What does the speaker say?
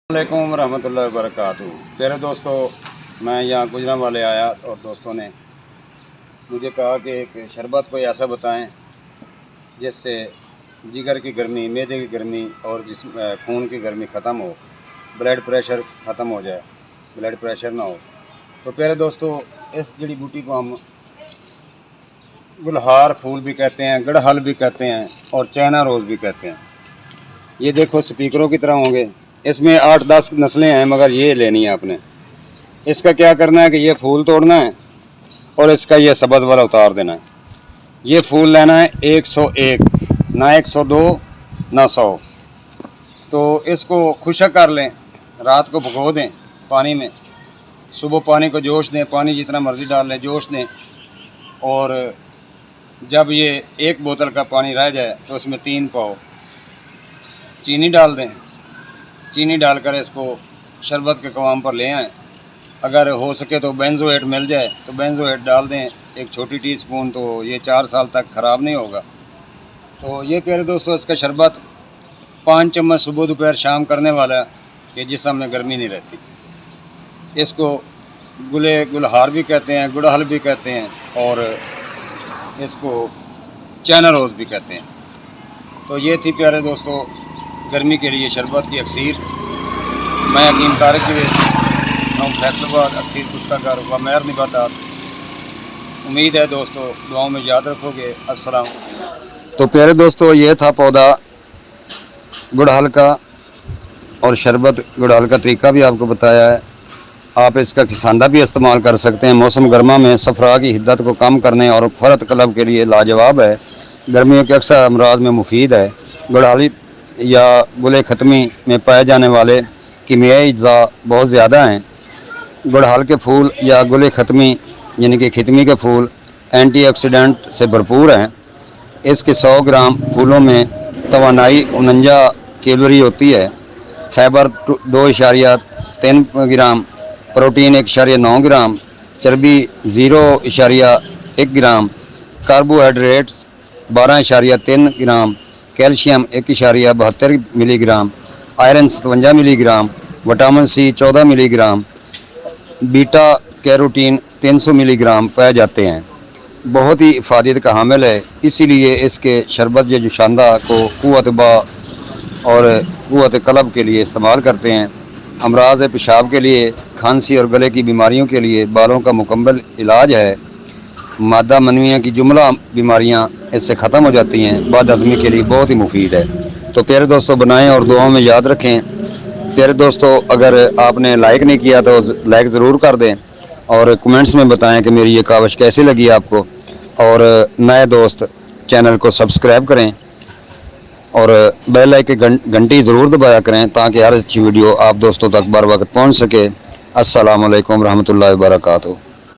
अस्सलामुअलैकुम रहमतुल्लाहि वबरकातुहू। प्यारे दोस्तों, मैं यहाँ गुजरांवाले आया और दोस्तों ने मुझे कहा कि एक शरबत कोई ऐसा बताएं जिससे जिगर की गर्मी, मैदे की गर्मी और खून की गर्मी ख़त्म हो, ब्लड प्रेशर ख़त्म हो जाए, ब्लड प्रेशर ना हो। तो प्यारे दोस्तों, इस जड़ी बूटी को हम गुलहार फूल भी कहते हैं, गड़हल भी कहते हैं और चाइना रोज़ भी कहते हैं। ये देखो स्पीकरों की तरह होंगे, इसमें 8-10 नस्लें हैं, मगर ये लेनी है आपने। इसका क्या करना है कि ये फूल तोड़ना है और इसका ये सब्ज़ वाला उतार देना है। ये फूल लेना है 101, ना 102 ना 100। तो इसको खुशक कर लें, रात को भिगो दें पानी में, सुबह पानी को जोश दें, पानी जितना मर्ज़ी डाल लें, जोश दें। और जब ये 1 बोतल का पानी रह जाए तो इसमें 3 पाव चीनी डाल दें। चीनी डालकर इसको शरबत के क़वाम पर ले आएँ। अगर हो सके तो बेंजोएट मिल जाए तो बेंजोएट डाल दें, एक छोटी टीस्पून, तो ये 4 साल तक ख़राब नहीं होगा। तो ये प्यारे दोस्तों, इसका शरबत 5 चम्मच सुबह दोपहर शाम करने वाला है कि जिस्म में गर्मी नहीं रहती। इसको गुलहार भी कहते हैं, गुड़हल भी कहते हैं और इसको चाइना रोज़ भी कहते हैं। तो ये थी प्यारे दोस्तों गर्मी के लिए शरबत की अक्सीर। मैं हकीम तारिक हम फैसलाबाद अक्सीर पुश्ताकार व मेहर निबातात। उम्मीद है दोस्तों दुआओं में याद रखोगे। अस्सलाम। तो प्यारे दोस्तों, ये था पौधा गुड़हल का और शरबत गुड़हल का तरीका भी आपको बताया है। आप इसका किसानदा भी इस्तेमाल कर सकते हैं। मौसम गर्मा में सफ़रा की हिद्दत को कम करने और फ़रत कलब के लिए लाजवाब है। गर्मियों के अक्सर अमराज में मुफीद है। गुड़हल या गुले ख़त्मी में पाए जाने वाले कीमियाई अज्जा बहुत ज़्यादा हैं। गुड़हल के फूल या गुले ख़त्मी यानी कि खितमी के फूल एंटीऑक्सीडेंट से भरपूर हैं। इसके 100 ग्राम फूलों में तवानाई 49 कैलोरी होती है। फाइबर 2.3 ग्राम, प्रोटीन 1.9 ग्राम, चर्बी 0.1 ग्राम, carbohydrates 12.3 gram, calcium 1.72 milligram, iron 57 milligram, vitamin C 14 milligram, beta carotene 300 milligram पाए जाते हैं। बहुत ही इफ़ादत का हामिल है, इसीलिए इसके शरबत या जुशांदा को क़ुव्वत बा और क़ुव्वत कलब के लिए इस्तेमाल करते हैं। अमराज पेशाब के लिए, खांसी और गले की बीमारियों के लिए, बालों का मुकम्मल इलाज है। मादा मनविया की जुमला बीमारियां इससे ख़त्म हो जाती हैं। बदहज़मी के लिए बहुत ही मुफीद है। तो प्यारे दोस्तों, बनाएं और दुआओं में याद रखें। प्यारे दोस्तों, अगर आपने लाइक नहीं किया तो लाइक ज़रूर कर दें और कमेंट्स में बताएं कि मेरी ये काविश कैसी लगी आपको। और नए दोस्त चैनल को सब्सक्राइब करें और बेल आइकन की घंटी ज़रूर दबाया करें ताकि हर अच्छी वीडियो आप दोस्तों तक बर वक्त पहुँच सके। अस्सलामु अलैकुम रहमतुल्लाहि व बरकातुहू।